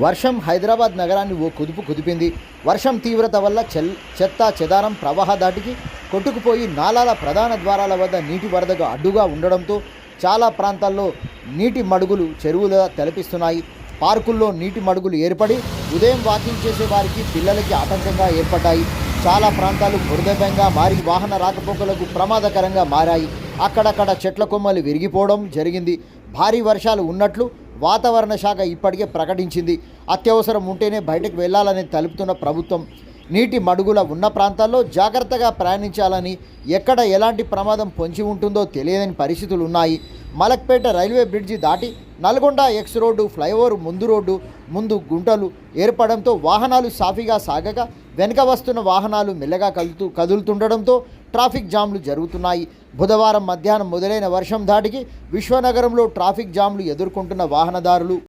వర్షం హైదరాబాద్ నగరాన్ని ఓ కుదుపు కుదిపింది. వర్షం తీవ్రత వల్ల చెత్త చెదారం ప్రవాహ దాటికి కొట్టుకుపోయి నాలాల ప్రధాన ద్వారాల వద్ద నీటి వరదకు అడ్డుగా ఉండడంతో చాలా ప్రాంతాల్లో నీటి మడుగులు చెరువుల తలపిస్తున్నాయి. పార్కుల్లో నీటి మడుగులు ఏర్పడి ఉదయం వాకింగ్ చేసే వారికి పిల్లలకి ఆటంకంగా ఏర్పడ్డాయి. చాలా ప్రాంతాలు బురదమయంగా మారి వాహన రాకపోకలకు ప్రమాదకరంగా మారాయి. అక్కడక్కడ చెట్ల కొమ్మలు విరిగిపోవడం జరిగింది. భారీ వర్షాలు ఉన్నట్లు వాతావరణ శాఖ ఇప్పటికే ప్రకటించింది. అత్యవసరం ఉంటేనే బయటకు వెళ్లాలని తెలుపుతున్న ప్రభుత్వం నీటి మడుగుల ఉన్న ప్రాంతాల్లో జాగ్రత్తగా ప్రయాణించాలని, ఎక్కడ ఎలాంటి ప్రమాదం పొంచి ఉంటుందో తెలియని పరిస్థితులు ఉన్నాయి. మలక్పేట రైల్వే బ్రిడ్జి దాటి నల్గొండ ఎక్స్ రోడ్డు ఫ్లైఓవర్ ముందు గుంటలు ఏర్పడంతో వాహనాలు సాఫీగా సాగక వెనుక వస్తున్న వాహనాలు మెల్లగా కదులుతుండడంతో ట్రాఫిక్ జామ్లు జరుగుతున్నాయి. బుధవారం మధ్యాహ్నం మొదలైన వర్షం ధాటికి విశ్వనగరంలో ట్రాఫిక్ జామ్లు ఎదుర్కొంటున్న వాహనదారులు